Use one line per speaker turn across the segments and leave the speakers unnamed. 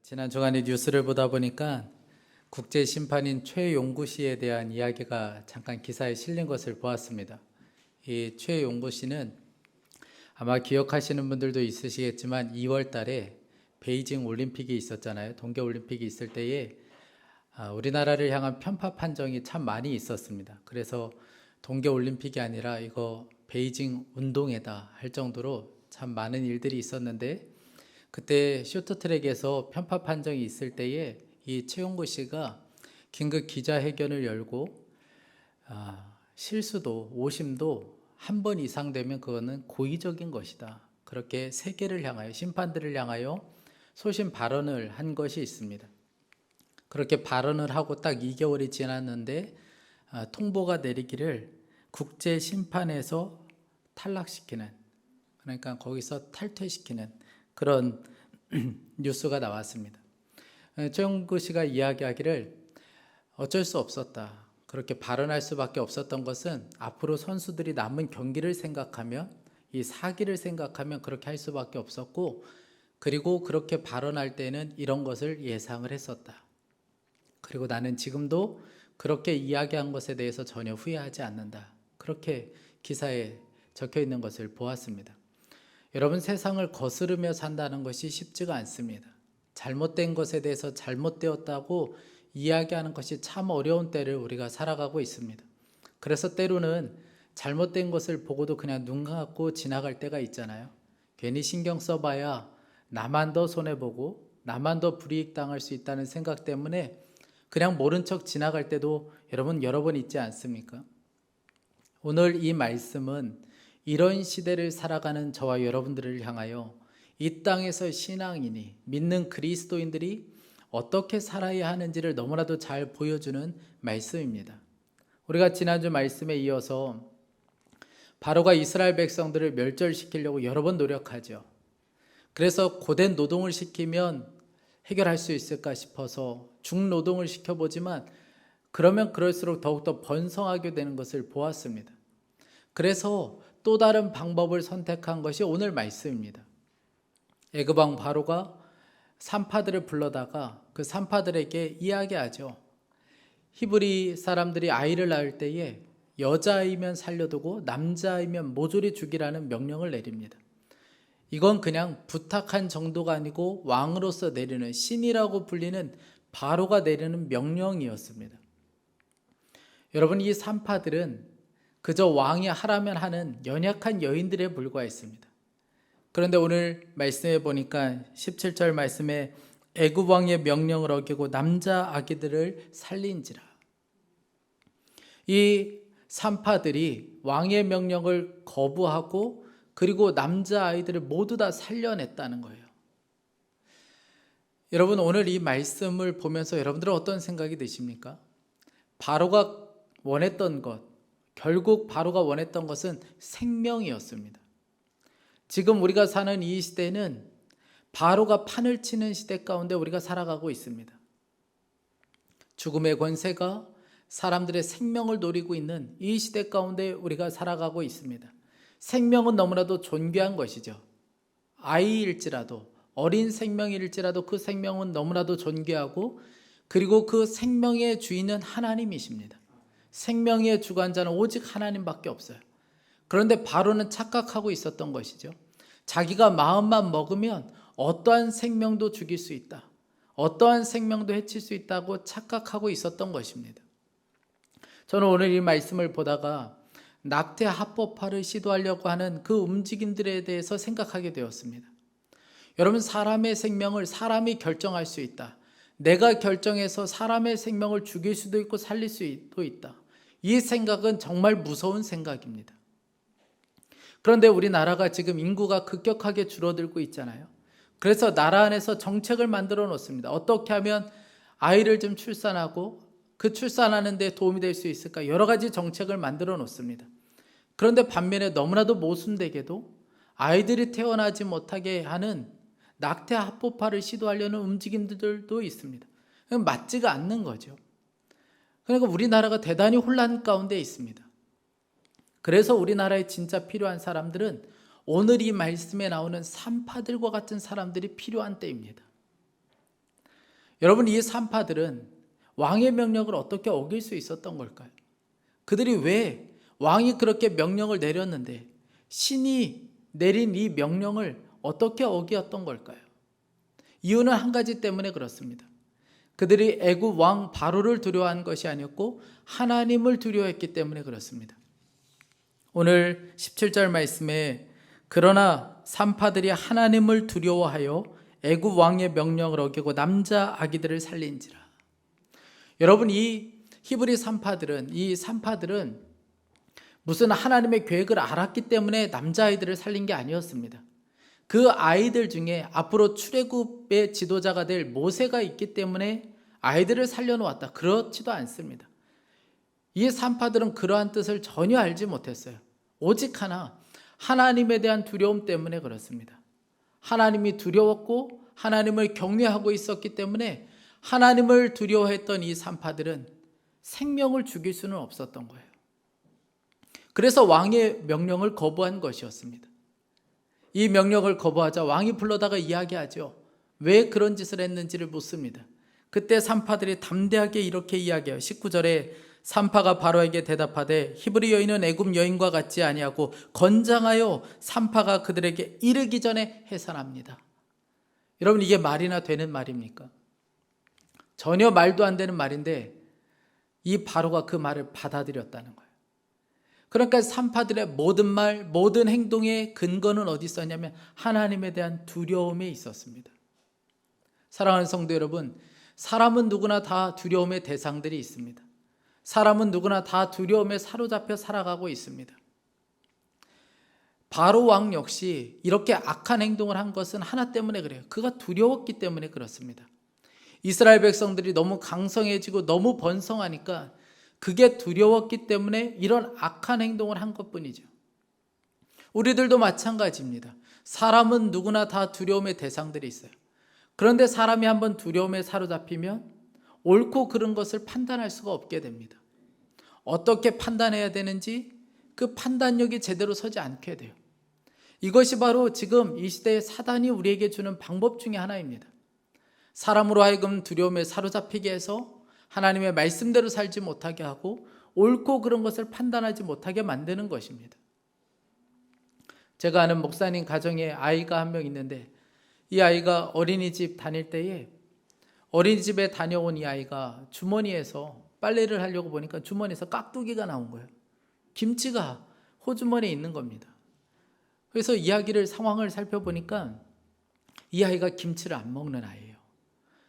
지난 주간에 뉴스를 보다 보니까 국제 심판인 최용구 씨에 대한 이야기가 잠깐 기사에 실린 것을 보았습니다. 이 최용구 씨는 아마 기억하시는 분들도 있으시겠지만 2월 달에 베이징 올림픽이 있었잖아요. 동계 올림픽이 있을 때에 우리나라를 향한 편파 판정이 참 많이 있었습니다. 그래서 동계 올림픽이 아니라 이거 베이징 운동회다 할 정도로 참 많은 일들이 있었는데, 그때 쇼트트랙에서 편파 판정이 있을 때에 이 최용구 씨가 긴급 기자회견을 열고 실수도 오심도 한 번 이상 되면 그거는 고의적인 것이다, 그렇게 세계를 향하여, 심판들을 향하여 소신 발언을 한 것이 있습니다. 그렇게 발언을 하고 딱 2개월이 지났는데 통보가 내리기를 국제 심판에서 탈락시키는, 그러니까 거기서 탈퇴시키는 그런 뉴스가 나왔습니다. 최용구 씨가 이야기하기를 어쩔 수 없었다, 그렇게 발언할 수밖에 없었던 것은 앞으로 선수들이 남은 경기를 생각하면, 이 사기를 생각하면 그렇게 할 수밖에 없었고, 그리고 그렇게 발언할 때는 이런 것을 예상을 했었다. 그리고 나는 지금도 그렇게 이야기한 것에 대해서 전혀 후회하지 않는다, 그렇게 기사에 적혀 있는 것을 보았습니다. 여러분, 세상을 거스르며 산다는 것이 쉽지가 않습니다. 잘못된 것에 대해서 잘못되었다고 이야기하는 것이 참 어려운 때를 우리가 살아가고 있습니다. 그래서 때로는 잘못된 것을 보고도 그냥 눈 감고 지나갈 때가 있잖아요. 괜히 신경 써봐야 나만 더 손해보고 나만 더 불이익 당할 수 있다는 생각 때문에 그냥 모른 척 지나갈 때도 여러분 여러 번 있지 않습니까? 오늘 이 말씀은 이런 시대를 살아가는 저와 여러분들을 향하여 이 땅에서 신앙인이, 믿는 그리스도인들이 어떻게 살아야 하는지를 너무나도 잘 보여주는 말씀입니다. 우리가 지난주 말씀에 이어서 바로가 이스라엘 백성들을 멸절시키려고 여러 번 노력하죠. 그래서 고된 노동을 시키면 해결할 수 있을까 싶어서 중노동을 시켜보지만 그러면 그럴수록 더욱더 번성하게 되는 것을 보았습니다. 그래서 또 다른 방법을 선택한 것이 오늘 말씀입니다. 애굽왕 바로가 산파들을 불러다가 그 산파들에게 이야기하죠. 히브리 사람들이 아이를 낳을 때에 여자이면 살려두고 남자이면 모조리 죽이라는 명령을 내립니다. 이건 그냥 부탁한 정도가 아니고 왕으로서 내리는, 신이라고 불리는 바로가 내리는 명령이었습니다. 여러분, 이 산파들은 그저 왕이 하라면 하는 연약한 여인들에 불과했습니다. 그런데 오늘 말씀해 보니까 17절 말씀에 애굽 왕의 명령을 어기고 남자 아기들을 살린지라. 이 산파들이 왕의 명령을 거부하고 그리고 남자 아이들을 모두 다 살려냈다는 거예요. 여러분, 오늘 이 말씀을 보면서 여러분들은 어떤 생각이 드십니까? 바로가 원했던 것, 결국 바로가 원했던 것은 생명이었습니다. 지금 우리가 사는 이 시대는 바로가 판을 치는 시대 가운데 우리가 살아가고 있습니다. 죽음의 권세가 사람들의 생명을 노리고 있는 이 시대 가운데 우리가 살아가고 있습니다. 생명은 너무나도 존귀한 것이죠. 아이일지라도, 어린 생명일지라도 그 생명은 너무나도 존귀하고, 그리고 그 생명의 주인은 하나님이십니다. 생명의 주관자는 오직 하나님밖에 없어요. 그런데 바로는 착각하고 있었던 것이죠. 자기가 마음만 먹으면 어떠한 생명도 죽일 수 있다, 어떠한 생명도 해칠 수 있다고 착각하고 있었던 것입니다. 저는 오늘 이 말씀을 보다가 낙태 합법화를 시도하려고 하는 그 움직임들에 대해서 생각하게 되었습니다. 여러분, 사람의 생명을 사람이 결정할 수 있다. 내가 결정해서 사람의 생명을 죽일 수도 있고 살릴 수도 있다. 이 생각은 정말 무서운 생각입니다. 그런데 우리나라가 지금 인구가 급격하게 줄어들고 있잖아요. 그래서 나라 안에서 정책을 만들어 놓습니다. 어떻게 하면 아이를 좀 출산하고 그 출산하는 데 도움이 될 수 있을까? 여러 가지 정책을 만들어 놓습니다. 그런데 반면에 너무나도 모순되게도 아이들이 태어나지 못하게 하는 낙태 합법화를 시도하려는 움직임들도 있습니다. 맞지가 않는 거죠. 그러니까 우리나라가 대단히 혼란 가운데 있습니다. 그래서 우리나라에 진짜 필요한 사람들은 오늘 이 말씀에 나오는 산파들과 같은 사람들이 필요한 때입니다. 여러분, 이 산파들은 왕의 명령을 어떻게 어길 수 있었던 걸까요? 그들이 왜 왕이 그렇게 명령을 내렸는데 신이 내린 이 명령을 어떻게 어기었던 걸까요? 이유는 한 가지 때문에 그렇습니다. 그들이 애굽 왕 바로를 두려워한 것이 아니었고 하나님을 두려워했기 때문에 그렇습니다. 오늘 17절 말씀에 그러나 산파들이 하나님을 두려워하여 애굽 왕의 명령을 어기고 남자 아기들을 살린지라. 여러분, 이 히브리 산파들은 무슨 하나님의 계획을 알았기 때문에 남자아이들을 살린 게 아니었습니다. 그 아이들 중에 앞으로 출애굽의 지도자가 될 모세가 있기 때문에 아이들을 살려놓았다, 그렇지도 않습니다. 이 산파들은 그러한 뜻을 전혀 알지 못했어요. 오직 하나님에 대한 두려움 때문에 그렇습니다. 하나님이 두려웠고 하나님을 경외하고 있었기 때문에 하나님을 두려워했던 이 산파들은 생명을 죽일 수는 없었던 거예요. 그래서 왕의 명령을 거부한 것이었습니다. 이 명령을 거부하자 왕이 불러다가 이야기하죠. 왜 그런 짓을 했는지를 묻습니다. 그때 산파들이 담대하게 이렇게 이야기해요. 19절에 산파가 바로에게 대답하되 히브리 여인은 애굽 여인과 같지 아니하고 건장하여 산파가 그들에게 이르기 전에 해산합니다. 여러분, 이게 말이나 되는 말입니까? 전혀 말도 안 되는 말인데 이 바로가 그 말을 받아들였다는 거예요. 그러니까 산파들의 모든 말, 모든 행동의 근거는 어디 있었냐면 하나님에 대한 두려움에 있었습니다. 사랑하는 성도 여러분, 사람은 누구나 다 두려움의 대상들이 있습니다. 사람은 누구나 다 두려움에 사로잡혀 살아가고 있습니다. 바로 왕 역시 이렇게 악한 행동을 한 것은 하나 때문에 그래요. 그가 두려웠기 때문에 그렇습니다. 이스라엘 백성들이 너무 강성해지고 너무 번성하니까 그게 두려웠기 때문에 이런 악한 행동을 한 것뿐이죠. 우리들도 마찬가지입니다. 사람은 누구나 다 두려움의 대상들이 있어요. 그런데 사람이 한번 두려움에 사로잡히면 옳고 그른 것을 판단할 수가 없게 됩니다. 어떻게 판단해야 되는지 그 판단력이 제대로 서지 않게 돼요. 이것이 바로 지금 이 시대의 사단이 우리에게 주는 방법 중에 하나입니다. 사람으로 하여금 두려움에 사로잡히게 해서 하나님의 말씀대로 살지 못하게 하고 옳고 그른 것을 판단하지 못하게 만드는 것입니다. 제가 아는 목사님 가정에 아이가 한 명 있는데 이 아이가 어린이집 다닐 때에 어린이집에 다녀온 이 아이가 주머니에서 빨래를 하려고 보니까 주머니에서 깍두기가 나온 거예요. 김치가 호주머니에 있는 겁니다. 그래서 상황을 살펴보니까 이 아이가 김치를 안 먹는 아이예요.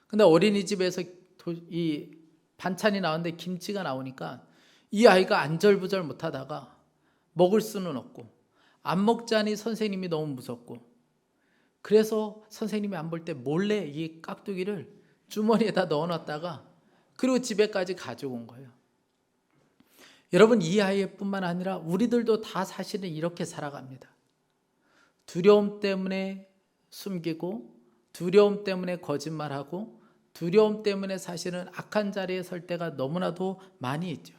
근데 어린이집에서 이 반찬이 나오는데 김치가 나오니까 이 아이가 안절부절 못하다가 먹을 수는 없고 안 먹자니 선생님이 너무 무섭고 그래서 선생님이 안 볼 때 몰래 이 깍두기를 주머니에다 넣어놨다가 그리고 집에까지 가져온 거예요. 여러분, 이 아이뿐만 아니라 우리들도 다 사실은 이렇게 살아갑니다. 두려움 때문에 숨기고 두려움 때문에 거짓말하고 두려움 때문에 사실은 악한 자리에 설 때가 너무나도 많이 있죠.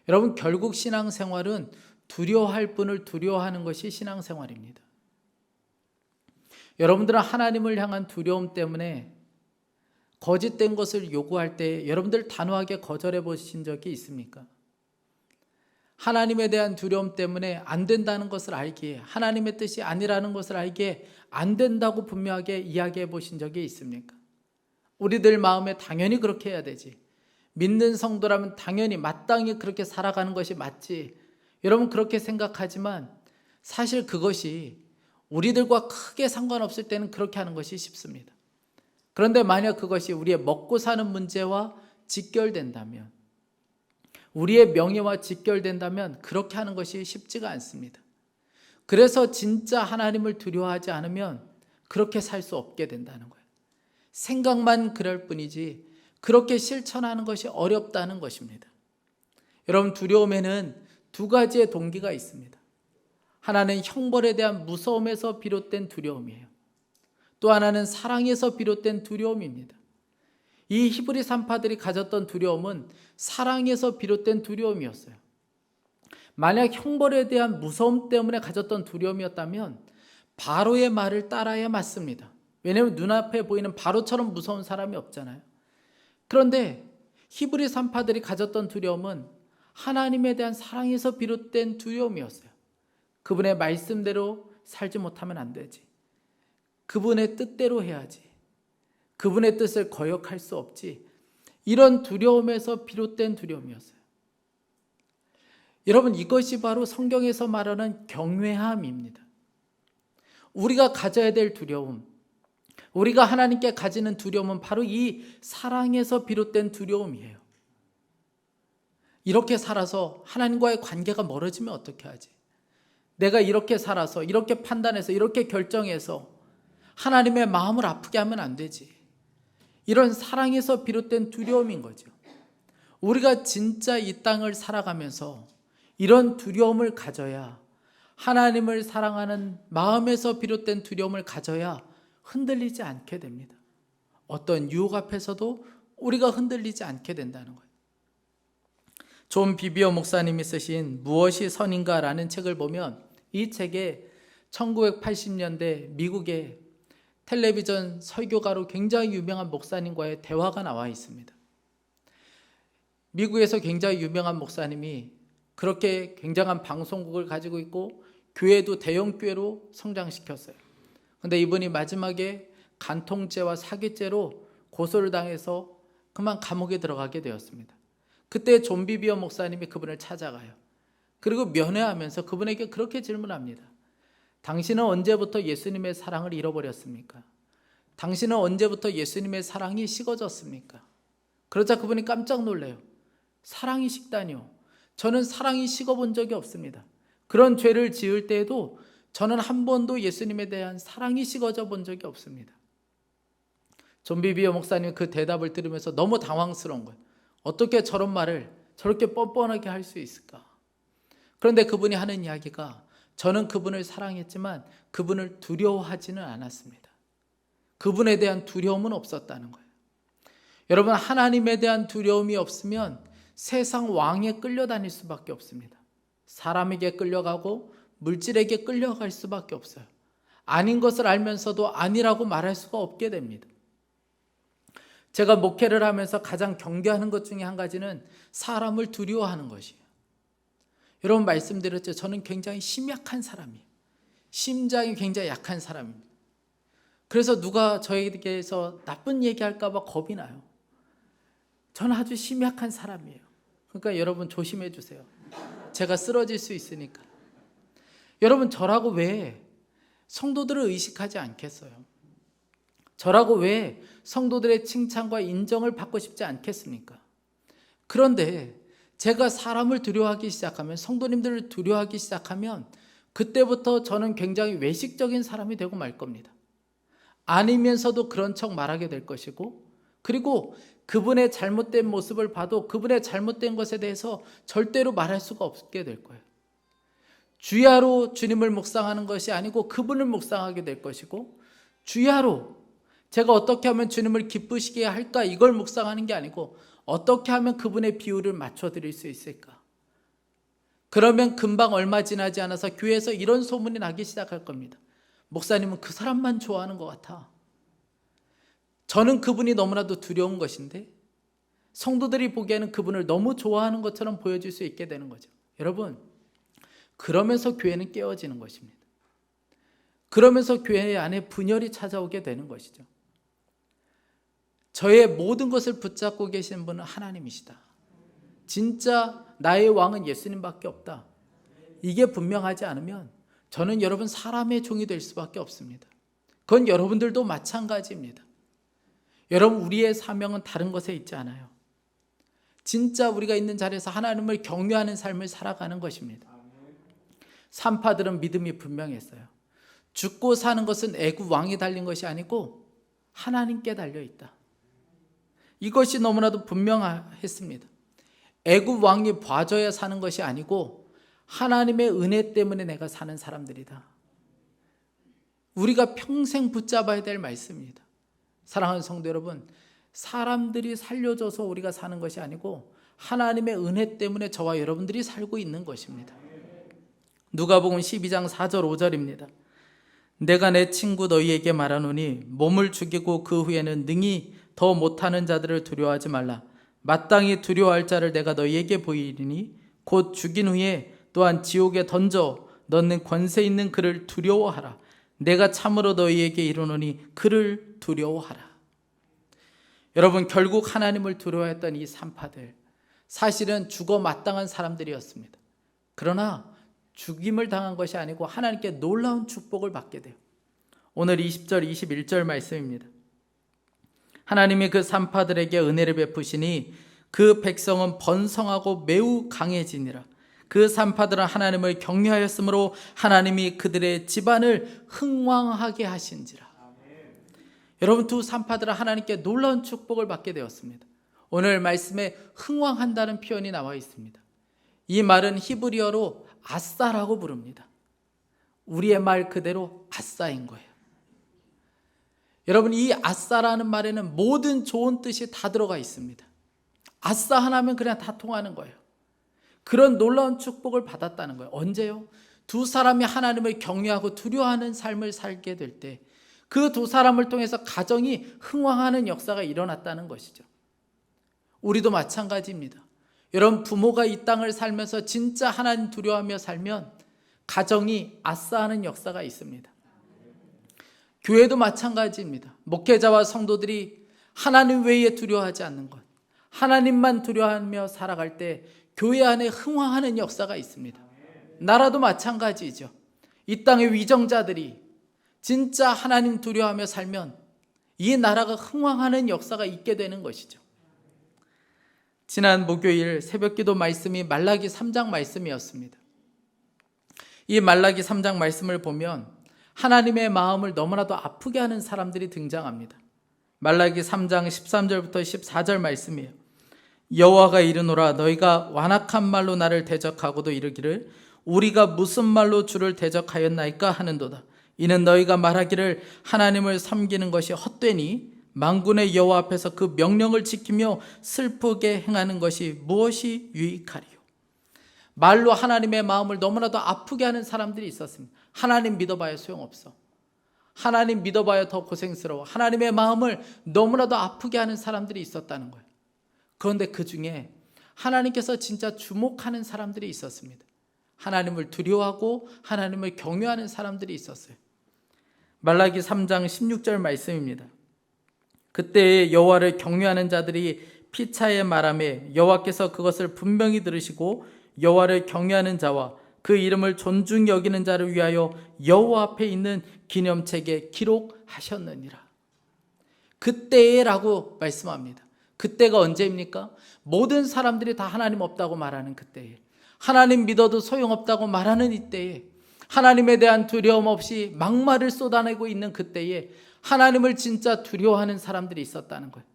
여러분, 결국 신앙생활은 두려워할 분을 두려워하는 것이 신앙생활입니다. 여러분들은 하나님을 향한 두려움 때문에 거짓된 것을 요구할 때 여러분들 단호하게 거절해 보신 적이 있습니까? 하나님에 대한 두려움 때문에 안 된다는 것을 알기에, 하나님의 뜻이 아니라는 것을 알기에 안 된다고 분명하게 이야기해 보신 적이 있습니까? 우리들 마음에 당연히 그렇게 해야 되지. 믿는 성도라면 당연히 마땅히 그렇게 살아가는 것이 맞지. 여러분, 그렇게 생각하지만 사실 그것이 우리들과 크게 상관없을 때는 그렇게 하는 것이 쉽습니다. 그런데 만약 그것이 우리의 먹고 사는 문제와 직결된다면, 우리의 명예와 직결된다면 그렇게 하는 것이 쉽지가 않습니다. 그래서 진짜 하나님을 두려워하지 않으면 그렇게 살 수 없게 된다는 거예요. 생각만 그럴 뿐이지 그렇게 실천하는 것이 어렵다는 것입니다. 여러분, 두려움에는 두 가지의 동기가 있습니다. 하나는 형벌에 대한 무서움에서 비롯된 두려움이에요. 또 하나는 사랑에서 비롯된 두려움입니다. 이 히브리 산파들이 가졌던 두려움은 사랑에서 비롯된 두려움이었어요. 만약 형벌에 대한 무서움 때문에 가졌던 두려움이었다면 바로의 말을 따라야 맞습니다. 왜냐하면 눈앞에 보이는 바로처럼 무서운 사람이 없잖아요. 그런데 히브리 산파들이 가졌던 두려움은 하나님에 대한 사랑에서 비롯된 두려움이었어요. 그분의 말씀대로 살지 못하면 안 되지. 그분의 뜻대로 해야지. 그분의 뜻을 거역할 수 없지. 이런 두려움에서 비롯된 두려움이었어요. 여러분, 이것이 바로 성경에서 말하는 경외함입니다. 우리가 가져야 될 두려움, 우리가 하나님께 가지는 두려움은 바로 이 사랑에서 비롯된 두려움이에요. 이렇게 살아서 하나님과의 관계가 멀어지면 어떻게 하지? 내가 이렇게 살아서, 이렇게 판단해서, 이렇게 결정해서 하나님의 마음을 아프게 하면 안 되지. 이런 사랑에서 비롯된 두려움인 거죠. 우리가 진짜 이 땅을 살아가면서 이런 두려움을 가져야, 하나님을 사랑하는 마음에서 비롯된 두려움을 가져야 흔들리지 않게 됩니다. 어떤 유혹 앞에서도 우리가 흔들리지 않게 된다는 거예요. 존 비비어 목사님이 쓰신 무엇이 선인가라는 책을 보면 이 책에 1980년대 미국의 텔레비전 설교가로 굉장히 유명한 목사님과의 대화가 나와 있습니다. 미국에서 굉장히 유명한 목사님이 그렇게 굉장한 방송국을 가지고 있고 교회도 대형 교회로 성장시켰어요. 그런데 이분이 마지막에 간통죄와 사기죄로 고소를 당해서 그만 감옥에 들어가게 되었습니다. 그때 존 비비어 목사님이 그분을 찾아가요. 그리고 면회하면서 그분에게 그렇게 질문합니다. 당신은 언제부터 예수님의 사랑을 잃어버렸습니까? 당신은 언제부터 예수님의 사랑이 식어졌습니까? 그러자 그분이 깜짝 놀래요. 사랑이 식다니요? 저는 사랑이 식어본 적이 없습니다. 그런 죄를 지을 때에도 저는 한 번도 예수님에 대한 사랑이 식어져 본 적이 없습니다. 존 비비어 목사님 그 대답을 들으면서 너무 당황스러운 거예요. 어떻게 저런 말을 저렇게 뻔뻔하게 할 수 있을까? 그런데 그분이 하는 이야기가, 저는 그분을 사랑했지만 그분을 두려워하지는 않았습니다. 그분에 대한 두려움은 없었다는 거예요. 여러분, 하나님에 대한 두려움이 없으면 세상 왕에 끌려다닐 수밖에 없습니다. 사람에게 끌려가고 물질에게 끌려갈 수밖에 없어요. 아닌 것을 알면서도 아니라고 말할 수가 없게 됩니다. 제가 목회를 하면서 가장 경계하는 것 중에 한 가지는 사람을 두려워하는 것이에요. 여러분, 말씀드렸죠. 저는 굉장히 심약한 사람이에요. 심장이 굉장히 약한 사람입니다. 그래서 누가 저에게 대해서 나쁜 얘기할까 봐 겁이 나요. 저는 아주 심약한 사람이에요. 그러니까 여러분 조심해 주세요. 제가 쓰러질 수 있으니까. 여러분, 저라고 왜 성도들을 의식하지 않겠어요? 저라고 왜 성도들의 칭찬과 인정을 받고 싶지 않겠습니까? 그런데 제가 사람을 두려워하기 시작하면, 성도님들을 두려워하기 시작하면 그때부터 저는 굉장히 외식적인 사람이 되고 말 겁니다. 아니면서도 그런 척 말하게 될 것이고, 그리고 그분의 잘못된 모습을 봐도 그분의 잘못된 것에 대해서 절대로 말할 수가 없게 될 거예요. 주야로 주님을 묵상하는 것이 아니고 그분을 묵상하게 될 것이고, 주야로 제가 어떻게 하면 주님을 기쁘시게 할까, 이걸 묵상하는 게 아니고 어떻게 하면 그분의 비율을 맞춰드릴 수 있을까. 그러면 금방 얼마 지나지 않아서 교회에서 이런 소문이 나기 시작할 겁니다. 목사님은 그 사람만 좋아하는 것 같아. 저는 그분이 너무나도 두려운 것인데 성도들이 보기에는 그분을 너무 좋아하는 것처럼 보여줄 수 있게 되는 거죠. 여러분, 그러면서 교회는 깨어지는 것입니다. 그러면서 교회 안에 분열이 찾아오게 되는 것이죠. 저의 모든 것을 붙잡고 계시는 분은 하나님이시다. 진짜 나의 왕은 예수님밖에 없다. 이게 분명하지 않으면 저는 여러분 사람의 종이 될 수밖에 없습니다. 그건 여러분들도 마찬가지입니다. 여러분, 우리의 사명은 다른 것에 있지 않아요. 진짜 우리가 있는 자리에서 하나님을 경외하는 삶을 살아가는 것입니다. 산파들은 믿음이 분명했어요. 죽고 사는 것은 애굽 왕이 달린 것이 아니고 하나님께 달려있다. 이것이 너무나도 분명했습니다. 애굽 왕이 봐줘야 사는 것이 아니고 하나님의 은혜 때문에 내가 사는 사람들이다. 우리가 평생 붙잡아야 될 말씀입니다. 사랑하는 성도 여러분, 사람들이 살려줘서 우리가 사는 것이 아니고 하나님의 은혜 때문에 저와 여러분들이 살고 있는 것입니다. 누가복음 12장 4절 5절입니다. 내가 내 친구 너희에게 말하노니 몸을 죽이고 그 후에는 능히 더 못하는 자들을 두려워하지 말라. 마땅히 두려워할 자를 내가 너희에게 보이리니 곧 죽인 후에 또한 지옥에 던져 넣는 권세 있는 그를 두려워하라. 내가 참으로 너희에게 이르노니 그를 두려워하라. 여러분, 결국 하나님을 두려워했던 이 산파들, 사실은 죽어 마땅한 사람들이었습니다. 그러나 죽임을 당한 것이 아니고 하나님께 놀라운 축복을 받게 돼요. 오늘 20절 21절 말씀입니다. 하나님이 그 산파들에게 은혜를 베푸시니 그 백성은 번성하고 매우 강해지니라. 그 산파들은 하나님을 경외하였으므로 하나님이 그들의 집안을 흥왕하게 하신지라. 여러분, 두 산파들은 하나님께 놀라운 축복을 받게 되었습니다. 오늘 말씀에 흥왕한다는 표현이 나와 있습니다. 이 말은 히브리어로 아싸라고 부릅니다. 우리의 말 그대로 아싸인 거예요. 여러분, 이 아싸라는 말에는 모든 좋은 뜻이 다 들어가 있습니다. 아싸 하나면 그냥 다 통하는 거예요. 그런 놀라운 축복을 받았다는 거예요. 언제요? 두 사람이 하나님을 경외하고 두려워하는 삶을 살게 될 때 그 두 사람을 통해서 가정이 흥왕하는 역사가 일어났다는 것이죠. 우리도 마찬가지입니다. 여러분, 부모가 이 땅을 살면서 진짜 하나님 두려워하며 살면 가정이 아싸하는 역사가 있습니다. 교회도 마찬가지입니다. 목회자와 성도들이 하나님 외에 두려워하지 않는 것, 하나님만 두려워하며 살아갈 때 교회 안에 흥왕하는 역사가 있습니다. 나라도 마찬가지죠. 이 땅의 위정자들이 진짜 하나님 두려워하며 살면 이 나라가 흥왕하는 역사가 있게 되는 것이죠. 지난 목요일 새벽기도 말씀이 말라기 3장 말씀이었습니다. 이 말라기 3장 말씀을 보면 하나님의 마음을 너무나도 아프게 하는 사람들이 등장합니다. 말라기 3장 13절부터 14절 말씀이에요. 여호와가 이르노라 너희가 완악한 말로 나를 대적하고도 이르기를 우리가 무슨 말로 주를 대적하였나이까 하는도다. 이는 너희가 말하기를 하나님을 섬기는 것이 헛되니 만군의 여호와 앞에서 그 명령을 지키며 슬프게 행하는 것이 무엇이 유익하리요. 말로 하나님의 마음을 너무나도 아프게 하는 사람들이 있었습니다. 하나님 믿어봐야 소용없어. 하나님 믿어봐야 더 고생스러워. 하나님의 마음을 너무나도 아프게 하는 사람들이 있었다는 거예요. 그런데 그 중에 하나님께서 진짜 주목하는 사람들이 있었습니다. 하나님을 두려워하고 하나님을 경외하는 사람들이 있었어요. 말라기 3장 16절 말씀입니다. 그때 여호와를 경외하는 자들이 피차에 말하매 여호와께서 그것을 분명히 들으시고 여호와를 경외하는 자와 그 이름을 존중히 여기는 자를 위하여 여호와 앞에 있는 기념책에 기록하셨느니라. 그때라고 말씀합니다. 그때가 언제입니까? 모든 사람들이 다 하나님 없다고 말하는 그때에, 하나님 믿어도 소용없다고 말하는 이때에, 하나님에 대한 두려움 없이 막말을 쏟아내고 있는 그때에 하나님을 진짜 두려워하는 사람들이 있었다는 거예요.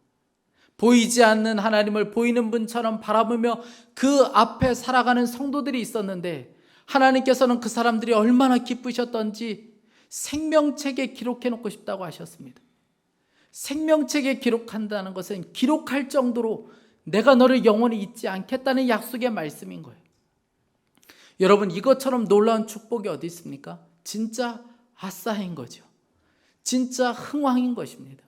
보이지 않는 하나님을 보이는 분처럼 바라보며 그 앞에 살아가는 성도들이 있었는데 하나님께서는 그 사람들이 얼마나 기쁘셨던지 생명책에 기록해 놓고 싶다고 하셨습니다. 생명책에 기록한다는 것은 기록할 정도로 내가 너를 영원히 잊지 않겠다는 약속의 말씀인 거예요. 여러분, 이것처럼 놀라운 축복이 어디 있습니까? 진짜 아싸인 거죠. 진짜 흥왕인 것입니다.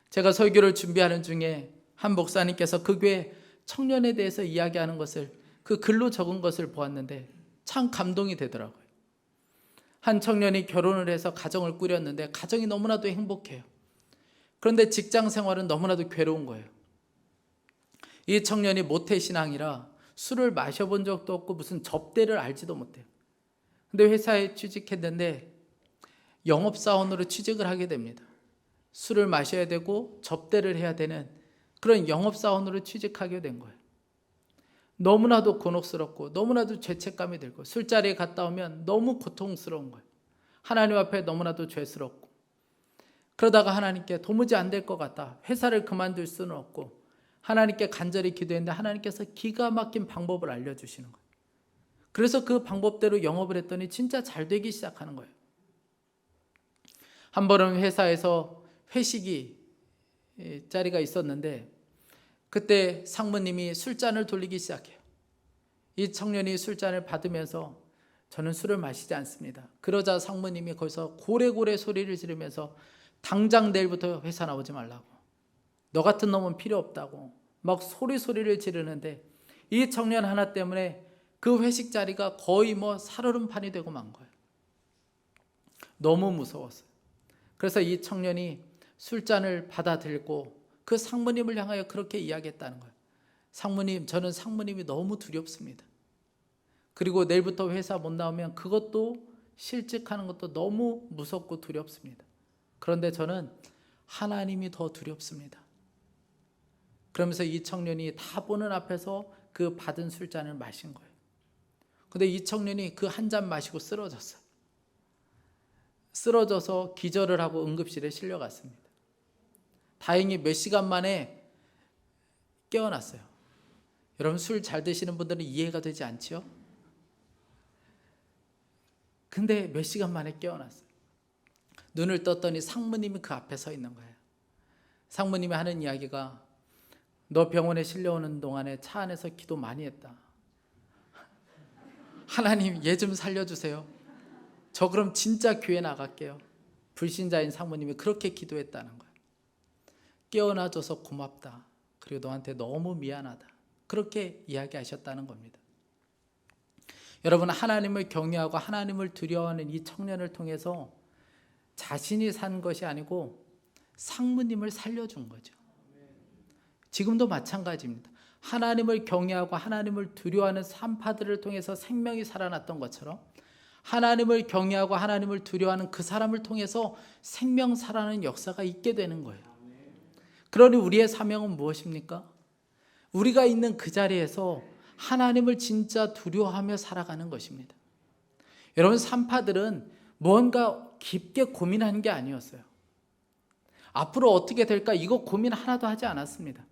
제가 설교를 준비하는 중에 한 목사님께서 그 교회 청년에 대해서 이야기하는 것을 그 글로 적은 것을 보았는데 참 감동이 되더라고요. 한 청년이 결혼을 해서 가정을 꾸렸는데 가정이 너무나도 행복해요. 그런데 직장 생활은 너무나도 괴로운 거예요. 이 청년이 모태신앙이라 술을 마셔본 적도 없고 무슨 접대를 알지도 못해요. 근데 회사에 취직했는데 영업사원으로 취직을 하게 됩니다. 술을 마셔야 되고 접대를 해야 되는 그런 영업사원으로 취직하게 된 거예요. 너무나도 곤혹스럽고 너무나도 죄책감이 들고 술자리에 갔다 오면 너무 고통스러운 거예요. 하나님 앞에 너무나도 죄스럽고 그러다가 하나님께 도무지 안 될 것 같다. 회사를 그만둘 수는 없고 하나님께 간절히 기도했는데 하나님께서 기가 막힌 방법을 알려주시는 거예요. 그래서 그 방법대로 영업을 했더니 진짜 잘 되기 시작하는 거예요. 한 번은 회사에서 회식이 자리가 있었는데 그때 상무님이 술잔을 돌리기 시작해요. 이 청년이 술잔을 받으면서 저는 술을 마시지 않습니다. 그러자 상무님이 거기서 고래고래 소리를 지르면서 당장 내일부터 회사 나오지 말라고, 너 같은 놈은 필요 없다고 막 소리를 지르는데, 이 청년 하나 때문에 그 회식 자리가 거의 살얼음판이 되고 만 거예요. 너무 무서웠어요. 그래서 이 청년이 술잔을 받아 들고 그 상무님을 향하여 그렇게 이야기했다는 거예요. 상무님, 저는 상무님이 너무 두렵습니다. 그리고 내일부터 회사 못 나오면 그것도 실직하는 것도 너무 무섭고 두렵습니다. 그런데 저는 하나님이 더 두렵습니다. 그러면서 이 청년이 다 보는 앞에서 그 받은 술잔을 마신 거예요. 근데 이 청년이 그 한 잔 마시고 쓰러졌어요. 쓰러져서 기절을 하고 응급실에 실려갔습니다. 다행히 몇 시간 만에 깨어났어요. 여러분, 술 잘 드시는 분들은 이해가 되지 않지요? 근데 몇 시간 만에 깨어났어요. 눈을 떴더니 상무님이 그 앞에 서 있는 거예요. 상무님이 하는 이야기가, 너 병원에 실려오는 동안에 차 안에서 기도 많이 했다. 하나님, 얘 좀 살려주세요. 저 그럼 진짜 교회 나갈게요. 불신자인 상무님이 그렇게 기도했다는 거예요. 깨어나줘서 고맙다. 그리고 너한테 너무 미안하다. 그렇게 이야기하셨다는 겁니다. 여러분, 하나님을 경외하고 하나님을 두려워하는 이 청년을 통해서 자신이 산 것이 아니고 상무님을 살려준 거죠. 지금도 마찬가지입니다. 하나님을 경외하고 하나님을 두려워하는 산파들을 통해서 생명이 살아났던 것처럼, 하나님을 경외하고 하나님을 두려워하는 그 사람을 통해서 생명 살아나는 역사가 있게 되는 거예요. 그러니 우리의 사명은 무엇입니까? 우리가 있는 그 자리에서 하나님을 진짜 두려워하며 살아가는 것입니다. 여러분, 산파들은 뭔가 깊게 고민한 게 아니었어요. 앞으로 어떻게 될까 이거 고민 하나도 하지 않았습니다.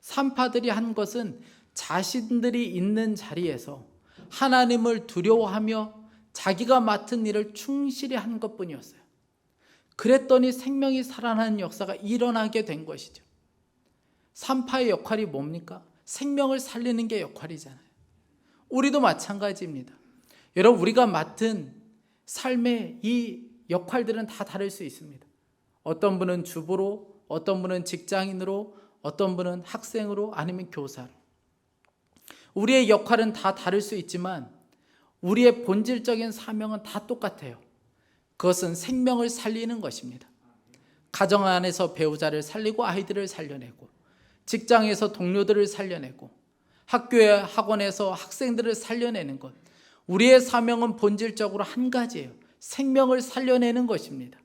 산파들이 한 것은 자신들이 있는 자리에서 하나님을 두려워하며 자기가 맡은 일을 충실히 한 것뿐이었어요. 그랬더니 생명이 살아나는 역사가 일어나게 된 것이죠. 산파의 역할이 뭡니까? 생명을 살리는 게 역할이잖아요. 우리도 마찬가지입니다. 여러분, 우리가 맡은 삶의 이 역할들은 다 다를 수 있습니다. 어떤 분은 주부로, 어떤 분은 직장인으로, 어떤 분은 학생으로, 아니면 교사로. 우리의 역할은 다 다를 수 있지만 우리의 본질적인 사명은 다 똑같아요. 그것은 생명을 살리는 것입니다. 가정 안에서 배우자를 살리고 아이들을 살려내고, 직장에서 동료들을 살려내고, 학교에 학원에서 학생들을 살려내는 것. 우리의 사명은 본질적으로 한 가지예요. 생명을 살려내는 것입니다.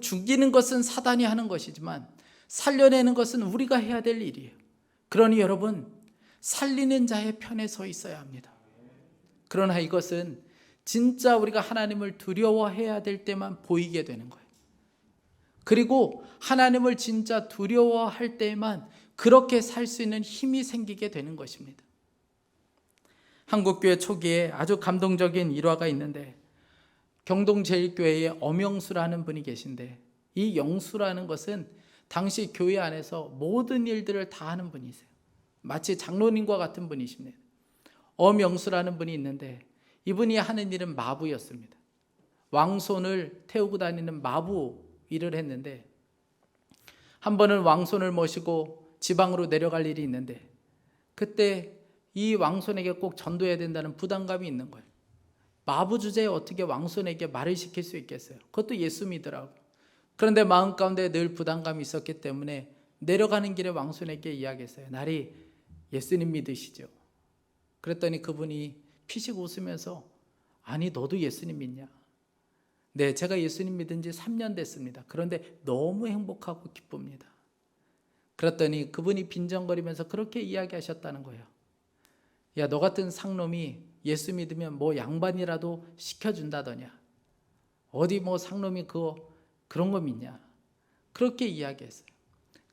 죽이는 것은 사단이 하는 것이지만 살려내는 것은 우리가 해야 될 일이에요. 그러니 여러분, 살리는 자의 편에 서 있어야 합니다. 그러나 이것은 진짜 우리가 하나님을 두려워해야 될 때만 보이게 되는 거예요. 그리고 하나님을 진짜 두려워할 때에만 그렇게 살 수 있는 힘이 생기게 되는 것입니다. 한국교회 초기에 아주 감동적인 일화가 있는데, 경동제일교회에 엄영수라는 분이 계신데, 이 영수라는 것은 당시 교회 안에서 모든 일들을 다 하는 분이세요. 마치 장로님과 같은 분이십니다. 엄영수라는 분이 있는데, 이분이 하는 일은 마부였습니다. 왕손을 태우고 다니는 마부 일을 했는데, 한 번은 왕손을 모시고 지방으로 내려갈 일이 있는데, 그때 이 왕손에게 꼭 전도해야 된다는 부담감이 있는 거예요. 마부 주제에 어떻게 왕손에게 말을 시킬 수 있겠어요? 그것도 예수 믿으라고. 그런데 마음 가운데 늘 부담감이 있었기 때문에 내려가는 길에 왕손에게 이야기했어요. 나리, 예수님 믿으시죠? 그랬더니 그분이 피식 웃으면서, 아니, 너도 예수님 믿냐? 네, 제가 예수님 믿은 지 3년 됐습니다. 그런데 너무 행복하고 기쁩니다. 그랬더니 그분이 빈정거리면서 그렇게 이야기하셨다는 거예요. 야, 너 같은 상놈이 예수 믿으면 뭐 양반이라도 시켜준다더냐? 어디 뭐 상놈이 그런 거 믿냐? 그렇게 이야기했어요.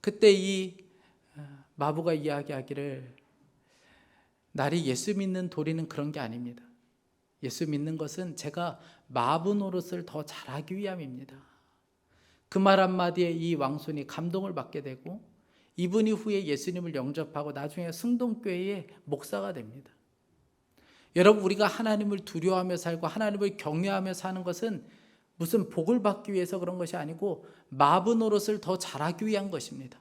그때 이 마부가 이야기하기를, 나리, 예수 믿는 도리는 그런 게 아닙니다. 예수 믿는 것은 제가 마부 노릇을 더 잘하기 위함입니다. 그 말 한마디에 이 왕손이 감동을 받게 되고, 이분이 후에 예수님을 영접하고 나중에 승동교회의 목사가 됩니다. 여러분, 우리가 하나님을 두려워하며 살고 하나님을 경외하며 사는 것은 무슨 복을 받기 위해서 그런 것이 아니고 마부 노릇을 더 잘하기 위한 것입니다.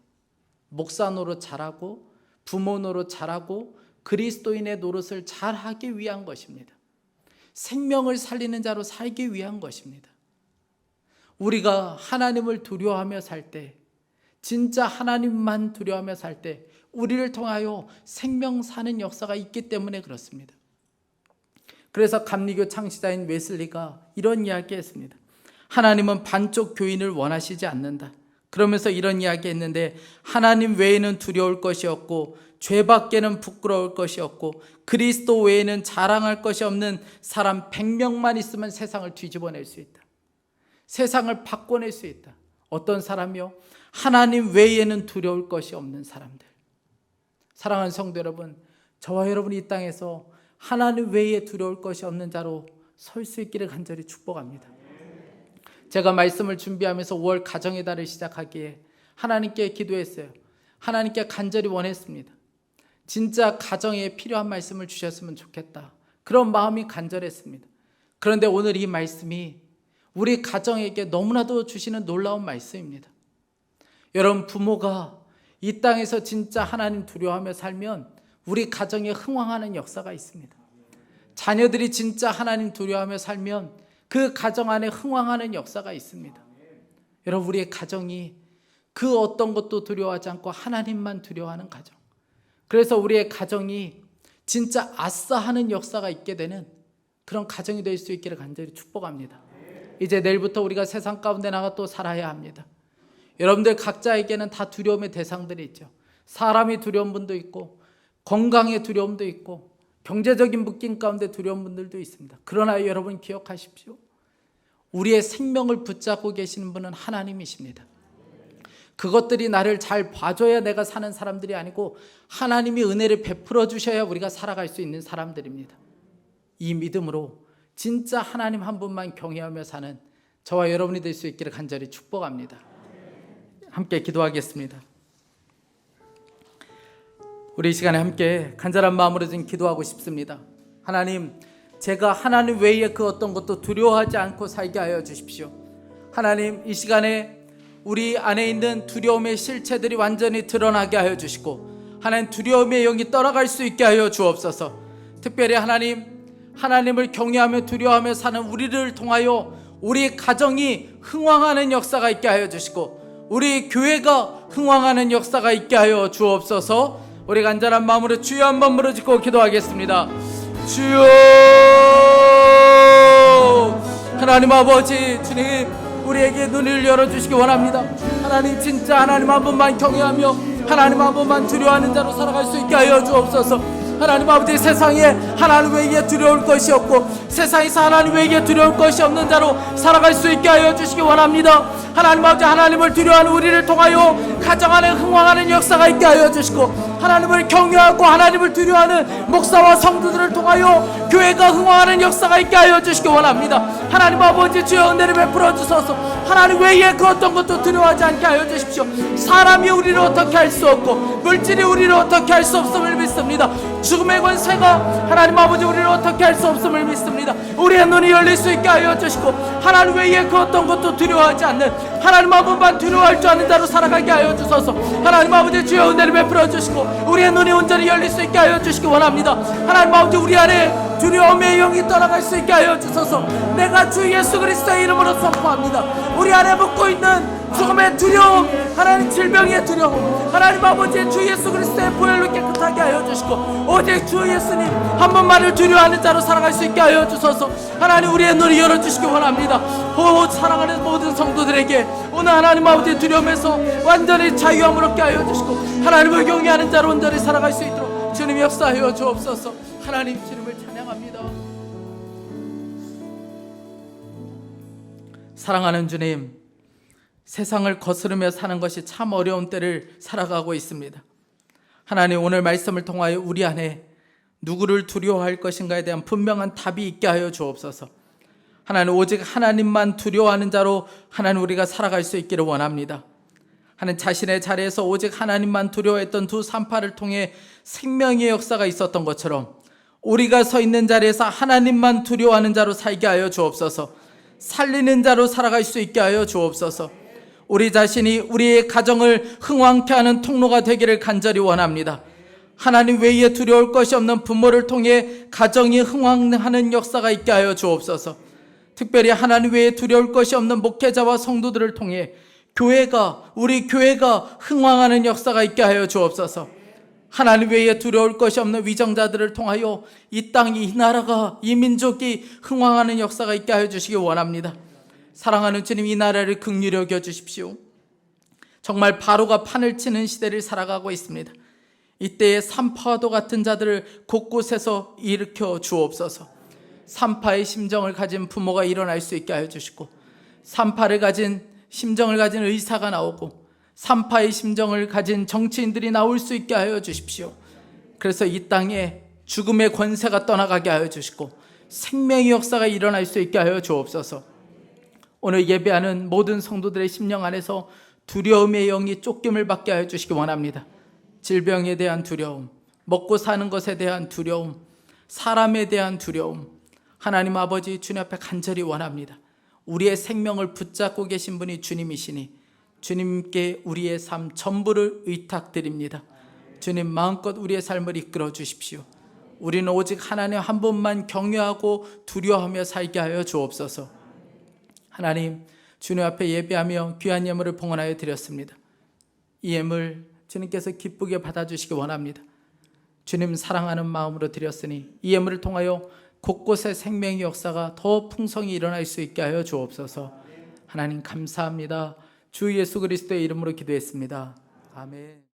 목사 노릇 잘하고 부모 노릇 잘하고 그리스도인의 노릇을 잘하기 위한 것입니다. 생명을 살리는 자로 살기 위한 것입니다. 우리가 하나님을 두려워하며 살 때, 진짜 하나님만 두려워하며 살 때 우리를 통하여 생명 사는 역사가 있기 때문에 그렇습니다. 그래서 감리교 창시자인 웨슬리가 이런 이야기했습니다. 하나님은 반쪽 교인을 원하시지 않는다. 그러면서 이런 이야기했는데, 하나님 외에는 두려울 것이 없고 죄밖에는 부끄러울 것이 없고 그리스도 외에는 자랑할 것이 없는 사람 100명만 있으면 세상을 뒤집어낼 수 있다. 세상을 바꿔낼 수 있다. 어떤 사람이요? 하나님 외에는 두려울 것이 없는 사람들. 사랑하는 성도 여러분, 저와 여러분이 이 땅에서 하나님 외에 두려울 것이 없는 자로 설 수 있기를 간절히 축복합니다. 제가 말씀을 준비하면서 5월 가정의 달을 시작하기에 하나님께 기도했어요. 하나님께 간절히 원했습니다. 진짜 가정에 필요한 말씀을 주셨으면 좋겠다. 그런 마음이 간절했습니다. 그런데 오늘 이 말씀이 우리 가정에게 너무나도 주시는 놀라운 말씀입니다. 여러분, 부모가 이 땅에서 진짜 하나님 두려워하며 살면 우리 가정에 흥왕하는 역사가 있습니다. 자녀들이 진짜 하나님 두려워하며 살면 그 가정 안에 흥왕하는 역사가 있습니다. 여러분, 우리의 가정이 그 어떤 것도 두려워하지 않고 하나님만 두려워하는 가정, 그래서 우리의 가정이 진짜 아싸하는 역사가 있게 되는 그런 가정이 될 수 있기를 간절히 축복합니다. 이제 내일부터 우리가 세상 가운데 나가 또 살아야 합니다. 여러분들 각자에게는 다 두려움의 대상들이 있죠. 사람이 두려운 분도 있고 건강의 두려움도 있고 경제적인 묶임 가운데 두려운 분들도 있습니다. 그러나 여러분 기억하십시오. 우리의 생명을 붙잡고 계시는 분은 하나님이십니다. 그것들이 나를 잘 봐줘야 내가 사는 사람들이 아니고 하나님이 은혜를 베풀어 주셔야 우리가 살아갈 수 있는 사람들입니다. 이 믿음으로 진짜 하나님 한 분만 경외하며 사는 저와 여러분이 될 수 있기를 간절히 축복합니다. 함께 기도하겠습니다. 우리 이 시간에 함께 간절한 마음으로 좀 기도하고 싶습니다. 하나님, 제가 하나님 외에 그 어떤 것도 두려워하지 않고 살게 하여 주십시오. 하나님, 이 시간에 우리 안에 있는 두려움의 실체들이 완전히 드러나게 하여 주시고 하나님, 두려움의 영이 떠나갈 수 있게 하여 주옵소서. 특별히 하나님을 경외하며 두려워하며 사는 우리를 통하여 우리 가정이 흥왕하는 역사가 있게 하여 주시고 우리 교회가 흥왕하는 역사가 있게 하여 주옵소서. 우리 간절한 마음으로 주여 한번 부르짖고 기도하겠습니다. 주여, 하나님 아버지, 주님, 우리에게 눈을 열어주시기 원합니다. 하나님, 진짜 하나님 한 분만 경외하며 하나님 한 분만 두려워하는 자로 살아갈 수 있게 하여 주옵소서. 하나님 아버지, 세상에 하나님 외에 두려울 것이 없고 세상에서 하나님 외에 두려울 것이 없는 자로 살아갈 수 있게 하여 주시기 원합니다. 하나님 아버지, 하나님을 두려워하는 우리를 통하여 가정 안에 흥왕하는 역사가 있게 하여 주시고 하나님을 경외하고 하나님을 두려워하는 목사와 성도들을 통하여 교회가 흥왕하는 역사가 있게 하여 주시기 원합니다. 하나님 아버지, 주여 은혜를 베풀어 주소서. 하나님 외에 그 어떤 것도 두려워하지 않게 하여 주십시오. 사람이 우리를 어떻게 할 수 없고 물질이 우리를 어떻게 할 수 없음을 믿습니다. 죽음의 권세가 하나님 아버지 우리를 어떻게 할 수 없음을 믿습니다. 우리의 눈이 열릴 수 있게 하여 주시고 하나님 외에 그 어떤 것도 두려워하지 않는 하나님 한 분만 두려워할 줄 아는 자로 살아가게 하여 주소서. 하나님 아버지, 주여 은혜를 베풀어 주시고 우리의 눈이 온전히 열릴 수 있게 하여 주시기 원합니다. 하나님 아버지, 우리 안에 두려움의 영이 떠나갈 수 있게 하여 주소서. 내가 주 예수 그리스도의 이름으로 선포합니다. 우리 안에 묻고 있는 죽음의 두려움, 하나님 질병의 두려움, 하나님 아버지 주 예수 그리스도의 보혈로 깨끗하게 하여 주시고 오직 주 예수님 한 분만을 두려워하는 자로 살아갈 수 있게 하여 주소서. 하나님, 우리의 눈을 열어주시기 원합니다. 사랑하는 모든 성도들에게 오늘 하나님 아버지 두려움에서 완전히 자유함을 얻게 하여 주시고 하나님을 경외하는 자로 온전히 살아갈 수 있도록 주님 역사하여 주옵소서. 하나님, 주님을 찬양합니다. 사랑하는 주님, 세상을 거스르며 사는 것이 참 어려운 때를 살아가고 있습니다. 하나님, 오늘 말씀을 통하여 우리 안에 누구를 두려워할 것인가에 대한 분명한 답이 있게 하여 주옵소서. 하나님, 오직 하나님만 두려워하는 자로 하나님 우리가 살아갈 수 있기를 원합니다. 하나님, 자신의 자리에서 오직 하나님만 두려워했던 두 산파를 통해 생명의 역사가 있었던 것처럼 우리가 서 있는 자리에서 하나님만 두려워하는 자로 살게 하여 주옵소서. 살리는 자로 살아갈 수 있게 하여 주옵소서. 우리 자신이 우리의 가정을 흥왕케 하는 통로가 되기를 간절히 원합니다. 하나님 외에 두려울 것이 없는 부모를 통해 가정이 흥왕하는 역사가 있게 하여 주옵소서. 특별히 하나님 외에 두려울 것이 없는 목회자와 성도들을 통해 우리 교회가 흥왕하는 역사가 있게 하여 주옵소서. 하나님 외에 두려울 것이 없는 위정자들을 통하여 이 땅이, 이 나라가, 이 민족이 흥왕하는 역사가 있게 하여 주시기 원합니다. 사랑하는 주님, 이 나라를 긍휼히 여겨 주십시오. 정말 바로가 판을 치는 시대를 살아가고 있습니다. 이때에 산파도 같은 자들을 곳곳에서 일으켜 주옵소서. 산파의 심정을 가진 부모가 일어날 수 있게 하여 주시고, 산파를 가진 심정을 가진 의사가 나오고, 산파의 심정을 가진 정치인들이 나올 수 있게 하여 주십시오. 그래서 이 땅에 죽음의 권세가 떠나가게 하여 주시고 생명의 역사가 일어날 수 있게 하여 주옵소서. 오늘 예배하는 모든 성도들의 심령 안에서 두려움의 영이 쫓김을 받게 하여 주시기 원합니다. 질병에 대한 두려움, 먹고 사는 것에 대한 두려움, 사람에 대한 두려움, 하나님 아버지 주님 앞에 간절히 원합니다. 우리의 생명을 붙잡고 계신 분이 주님이시니 주님께 우리의 삶 전부를 의탁드립니다. 주님, 마음껏 우리의 삶을 이끌어 주십시오. 우리는 오직 하나님 한 분만 경외하고 두려워하며 살게 하여 주옵소서. 하나님, 주님 앞에 예배하며 귀한 예물을 봉헌하여 드렸습니다. 이 예물 주님께서 기쁘게 받아주시기 원합니다. 주님 사랑하는 마음으로 드렸으니 이 예물을 통하여 곳곳에 생명의 역사가 더 풍성히 일어날 수 있게 하여 주옵소서. 하나님 감사합니다. 주 예수 그리스도의 이름으로 기도했습니다. 아멘.